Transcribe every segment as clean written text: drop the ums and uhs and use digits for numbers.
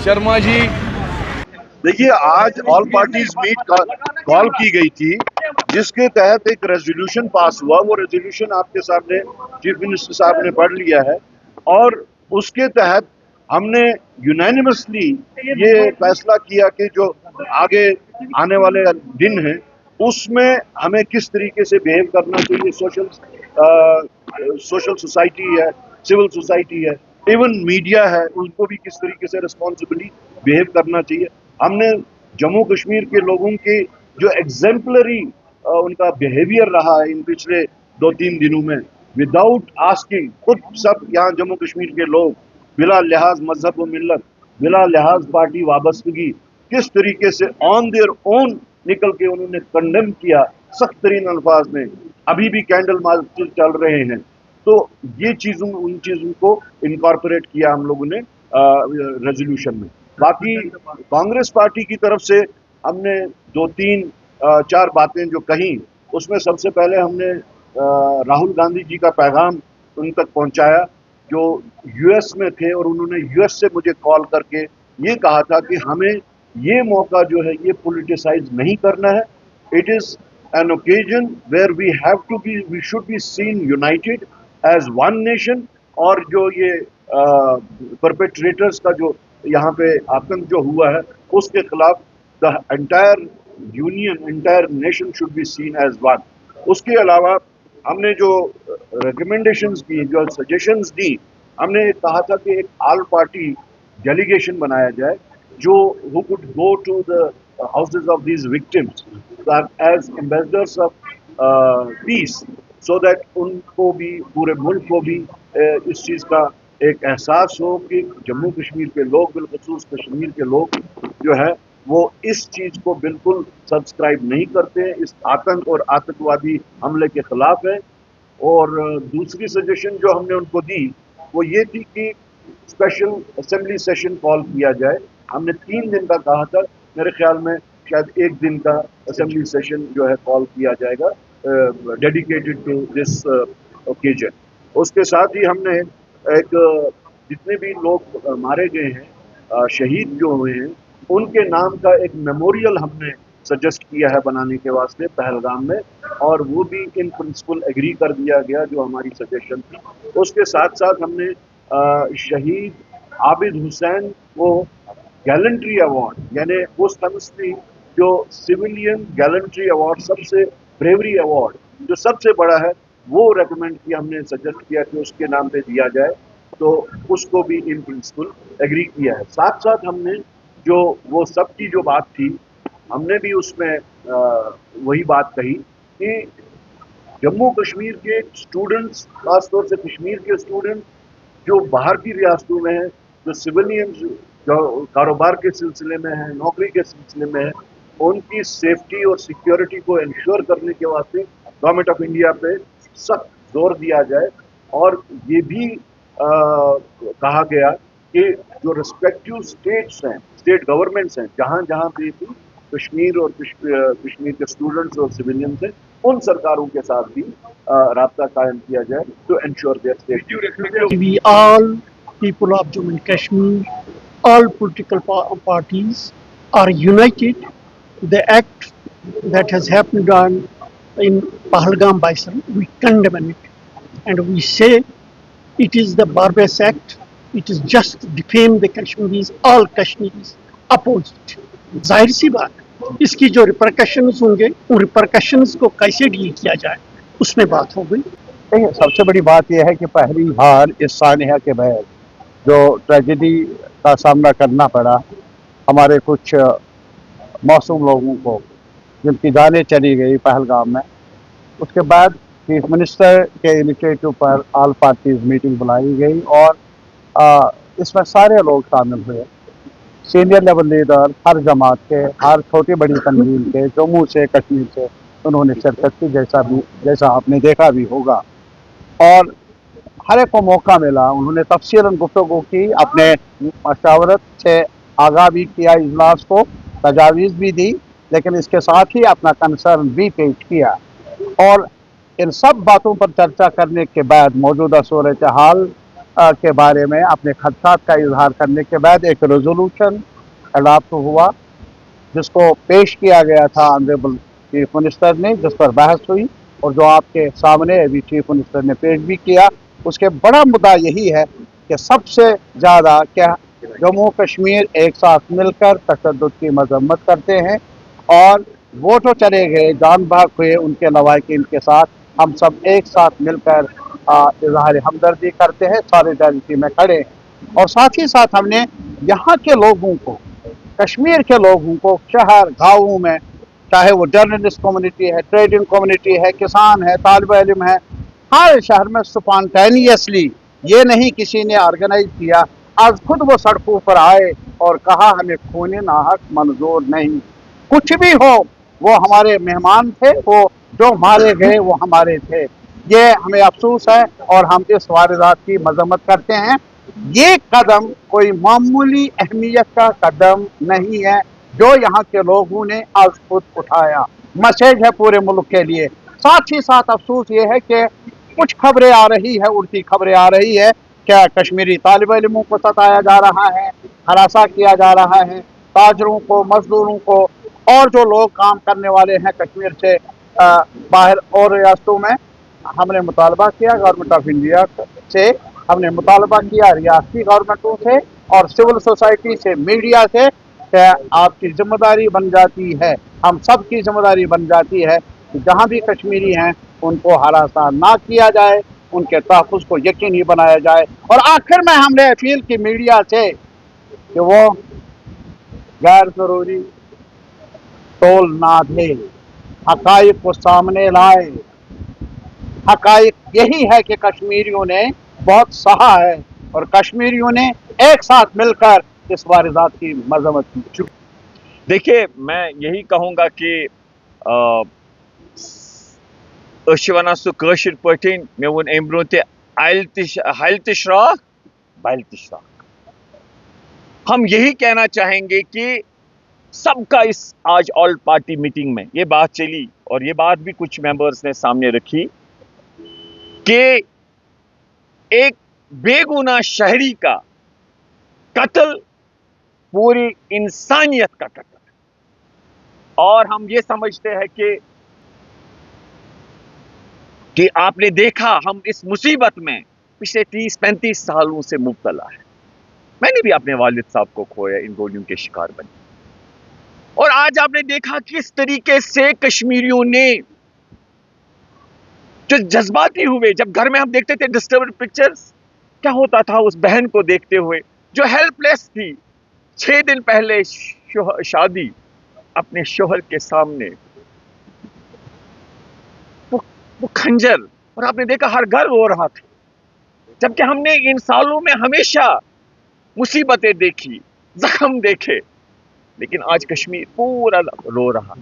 शर्मा जी, देखिए, आज all parties meet का कॉल की गई थी, जिसके तहत एक रेजोल्यूशन पास हुआ। वो रेजोल्यूशन आपके सामने चीफ मिनिस्टर साहब ने पढ़ लिया है, और उसके तहत हमने यूनानिमसली ये फैसला किया कि जो आगे आने वाले दिन हैं उसमें हमें किस तरीके से बिहेव करना चाहिए। सोशल सोसाइटी है, सिविल सोसाइटी है, इवन मीडिया है, उनको भी किस तरीके से रिस्पॉन्सिबली बिहेव करना चाहिए। हमने जम्मू कश्मीर के लोगों के जो एग्जेम्पलरी उनका बिहेवियर रहा है इन पिछले 2-3 दिनों में, विदाउट आस्किंग, खुद सब यहाँ जम्मू कश्मीर के लोग बिला लिहाज मजहब व मिल्लत, बिला लिहाज पार्टी वाबस्तगी, किस तरीके से ऑन देयर ओन निकल के उन्होंने कंडेम किया सख्त तरीन अल्फाज में। अभी भी कैंडल मार्च चल रहे हैं। तो ये उन चीजों को इनकॉर्पोरेट किया हम लोगों ने रेजोल्यूशन में। बाकी कांग्रेस पार्टी की तरफ से हमने 2-3-4 बातें जो कही, उसमें सबसे पहले हमने राहुल गांधी जी का पैगाम उन तक पहुंचाया, जो यूएस में थे, और उन्होंने यूएस से मुझे कॉल करके ये कहा था कि हमें ये मौका जो है ये पॉलिटिसाइज नहीं करना है। It is an occasion where we should be seen united as one nation. और जो ये परपेट्रेटर्स का जो यहाँ पे आतंक जो हुआ है उसके खिलाफ the entire union, entire nation should be seen as one. उसके अलावा हमने जो रिकमेंडेशंस दी, जो सजेशंस दी, हमने कहा था कि एक ऑल पार्टी डेलीगेशन बनाया जाए जो who could go to the houses of these victims as ambassadors of peace, so that उनको भी, पूरे मुल्क को भी इस चीज़ का एक एहसास हो कि जम्मू कश्मीर के लोग, बिलखसूस कश्मीर के लोग जो है वो इस चीज़ को बिल्कुल सब्सक्राइब नहीं करते हैं, इस आतंक और आतंकवादी हमले के खिलाफ है। और दूसरी सजेशन जो हमने उनको दी वो ये थी कि स्पेशल असेंबली सेशन कॉल किया जाए। हमने 3 दिन का कहा था, मेरे ख्याल में शायद 1 दिन का असेंबली सेशन जो है कॉल किया जाएगा डेडिकेटेड टू दिस ओकेजन। उसके साथ ही हमने एक जितने भी लोग मारे गए हैं, शहीद जो हुए हैं, उनके नाम का एक मेमोरियल हमने सजेस्ट किया है बनाने के वास्ते पहलगाम में, और वो भी इन प्रिंसिपल एग्री कर दिया गया जो हमारी सजेशन थी। उसके साथ साथ हमने शहीद आबिद हुसैन को गैलेंट्री अवार्ड, यानी उस समझती जो सिविलियन गैलेंट्री अवार्ड, सबसे ब्रेवरी अवार्ड जो सबसे बड़ा है, वो रेकमेंड किया, हमने सजेस्ट किया कि उसके नाम पे दिया जाए। तो उसको भी इन प्रिंसिपल एग्री किया है। साथ साथ हमने जो वो सब की जो बात थी, हमने भी उसमें वही बात कही कि जम्मू कश्मीर के स्टूडेंट्स, खासतौर से कश्मीर के स्टूडेंट जो बाहर की रियासतों में हैं, जो सिविलियंस जो कारोबार के सिलसिले में हैं, नौकरी के सिलसिले में हैं, उनकी सेफ्टी और सिक्योरिटी को इंश्योर करने के वास्ते गवर्नमेंट ऑफ इंडिया पे सख्त जोर दिया जाए। और ये भी कहा गया कि जो रिस्पेक्टिव स्टेट्स हैं, स्टेट गवर्नमेंट्स हैं, जहाँ जहाँ पे भी कश्मीर और कश्मीर के स्टूडेंट्स और सिविलियंस हैं, उन सरकारों के साथ भी राब्ता कायम किया जाए to ensure their safety. We all people of Jammu and Kashmir, all political parties are united. The act that has happened in Pahalgam Bison, we condemn it, and we say it is the barbarous act. It is just to defame the Kashmiris. All Kashmiris oppose it. जाहिर सी बात, इसकी जो repercussions होंगे, उन repercussions को कैसे deal किया जाए उसमें बात हो गई। देखिए, सबसे बड़ी बात यह है कि पहली बार इस सानिया के बाद जो ट्रेजेडी का सामना करना पड़ा हमारे कुछ मासूम लोगों को, जिनकी जानें चली गई पहलगाम में, उसके बाद चीफ मिनिस्टर के इनिशिएटिव पर ऑल पार्टीज मीटिंग बुलाई गई और इसमें सारे लोग शामिल हुए, सीनियर लेवल लीडर, हर जमात के, हर छोटी बड़ी तंजीम के, जम्मू से, कश्मीर से उन्होंने शिरकत की, जैसा आपने देखा भी होगा। और हर एक को मौका मिला, उन्होंने तफसीलन गुफ्तगू की, अपने मशावरत से आगाह भी किया, इजलास को तजावीज़ भी दी, लेकिन इसके साथ ही अपना कंसर्न भी पेश किया। और इन सब बातों पर चर्चा करने के बाद मौजूदा सूरत हाल के बारे में अपने खदशात का इजहार करने के बाद एक रेजोल्यूशन अडॉप्ट हुआ, जिसको पेश किया गया था ऑनरेबल चीफ मिनिस्टर ने, जिस पर बहस हुई और जो आपके सामने अभी चीफ मिनिस्टर ने पेश भी किया। उसके बड़ा मुद्दा यही है कि सबसे ज़्यादा क्या जम्मू कश्मीर एक साथ मिलकर तशद्दुद की मजम्मत करते हैं, और वो तो चले गए, जान भाग हुए उनके लवाकिन के साथ, हम सब एक साथ मिलकर इजहार हमदर्दी करते हैं, सॉलिडारिटी में खड़े हैं। और साथ ही साथ हमने यहाँ के लोगों को, कश्मीर के लोगों को, शहर गाँवों में, चाहे वो जर्नलिस्ट कम्युनिटी है, ट्रेडिंग कम्युनिटी है, किसान है, तालिब इल्म है, हर शहर में स्पॉन्टेनियसली, ये नहीं किसी ने ऑर्गेनाइज किया, आज खुद वो सड़कों पर आए और कहा हमें खून नाहक मंजूर नहीं। कुछ भी हो, वो हमारे मेहमान थे, वो जो मारे गए वो हमारे थे। ये हमें अफसोस है और हम इस वारदात की मजम्मत करते हैं। ये कदम कोई मामूली अहमियत का कदम नहीं है जो यहाँ के लोगों ने आज खुद उठाया, मैसेज है पूरे मुल्क के लिए। साथ ही साथ अफसोस ये है कि कुछ खबरें आ रही है, उल्टी खबरें आ रही है, क्या कश्मीरी तालिब इल्मों को सताया जा रहा है, हरासा किया जा रहा है, ताजरों को, मजदूरों को, और जो लोग काम करने वाले हैं कश्मीर से बाहर और रियासतों में। हमने मुतालबा किया गवर्नमेंट ऑफ इंडिया से, हमने मुतालबा किया रियासती गवर्नमेंटों से और सिविल सोसाइटी से, मीडिया से, कि आपकी जिम्मेदारी बन जाती है, हम सब की जिम्मेदारी बन जाती है कि जहाँ भी कश्मीरी हैं उनको हरासा ना किया जाए, उनके तहफ़्फ़ुज़ को यकीनी बनाया जाए। और आखिर में हमने अपील की मीडिया से कि वो गैर ज़रूरी टोल ना दे, हक़ाइक़ को सामने लाए। हक़ाइक़ यही है कि कश्मीरियों ने बहुत सहा है और कश्मीरियों ने एक साथ मिलकर इस वारदात की मजम्मत की। देखिए, मैं यही कहूँगा कि वन सो कशिर पठन मे वो अम ब्रो हल तशराक बल तशराक। हम यही कहना चाहेंगे कि सबका इस आज ऑल पार्टी मीटिंग में ये बात चली और ये बात भी कुछ मेंबर्स ने सामने रखी कि एक बेगुनाह शहरी का कत्ल पूरी इंसानियत का कत्ल है। और हम ये समझते हैं कि आपने देखा हम इस मुसीबत में पिछले 30-35 सालों से मुब्तला है। मैंने भी अपने वालिद साहब को खोया, इन गोलियों के शिकार बने। और आज आपने देखा किस तरीके से कश्मीरियों ने जो जज्बाती हुए, जब घर में हम देखते थे डिस्टर्ब्ड पिक्चर्स, क्या होता था उस बहन को देखते हुए जो हेल्पलेस थी, 6 दिन पहले शादी, अपने शोहर के सामने वो खंजर, और आपने देखा हर घर रो रहा था। जबकि हमने इन सालों में हमेशा मुसीबतें देखी, जख्म देखे, लेकिन आज कश्मीर पूरा रो रहा।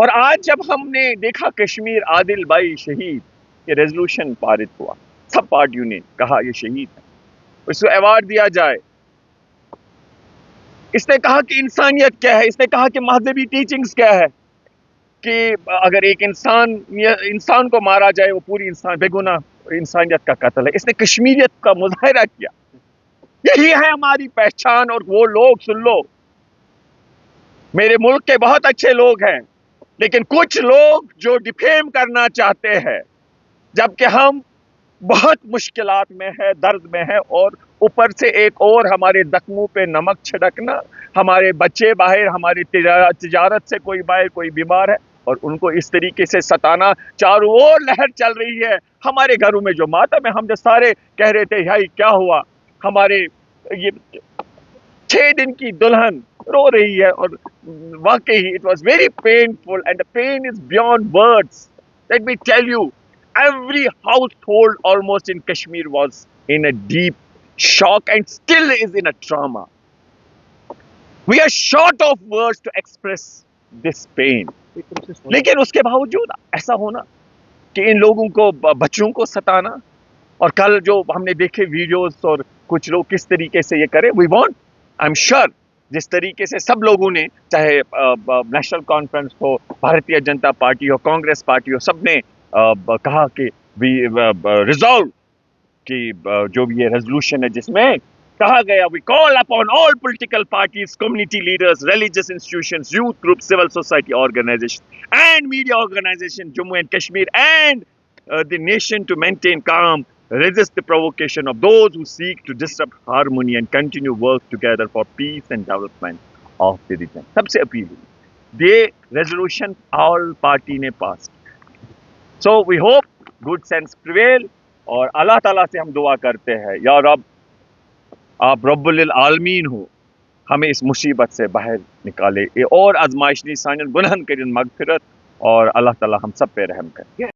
और आज जब हमने देखा कश्मीर आदिल भाई शहीद, ये रेजोल्यूशन पारित हुआ, सब पार्टियों ने कहा ये शहीद है, इसको अवार्ड दिया जाए। इसने कहा कि इंसानियत क्या है, इसने कहा कि मजहबी टीचिंग्स क्या है, कि अगर एक इंसान को मारा जाए वो पूरी इंसान बेगुनाह इंसानियत का कत्ल है। इसने कश्मीरियत का मुजाहरा किया। यही है हमारी पहचान। और वो लोग, सुन लो, मेरे मुल्क के बहुत अच्छे लोग हैं, लेकिन कुछ लोग जो डिफेम करना चाहते हैं, जबकि हम बहुत मुश्किलात में है, दर्द में है, और ऊपर से एक और हमारे जख्मों पे नमक छिड़कना, हमारे बच्चे बाहर, हमारी तिजारत से कोई बाहर, कोई बीमार है और उनको इस तरीके से सताना, चारों ओर लहर चल रही है। हमारे घरों में जो मातम है, हम जो सारे कह रहे थे भाई क्या हुआ, हमारे ये 6 दिन की दुल्हन रो रही है, और वाकई it was very painful and the pain is beyond words. Let me tell you, every household almost in Kashmir was in a deep shock and still is in a trauma. We are short of words to express this pain. लेकिन उसके बावजूद ऐसा होना कि इन लोगों को, बच्चों को सताना, और कल जो हमने देखे वीडियोस और कुछ लोग किस तरीके से ये करें, we want, I'm sure, जिस तरीके से सब लोगों ने, चाहे नेशनल कॉन्फ्रेंस हो, भारतीय जनता पार्टी हो, कांग्रेस पार्टी हो, सब ने कहा कि वी रिजॉल्व کہ جو بھی یہ ریزولوشن ہے جس میں کہا گیا we call upon all political parties, community leaders, religious institutions, youth groups, civil society organizations and media organizations, Jammu and Kashmir and the nation to maintain calm, resist the provocation of those who seek to disrupt harmony and continue work together for peace and development of the region. سب سے appeal ہوئی یہ resolution all party نے پاس. So we hope good sense prevail اور اللہ تعالیٰ سے ہم دعا کرتے ہیں یا رب آپ رب العالمین ہو ہمیں اس مصیبت سے باہر نکالے اور آزمائش سانن گناہن کرن مغفرت اور اللہ تعالیٰ ہم سب پہ رحم کرے.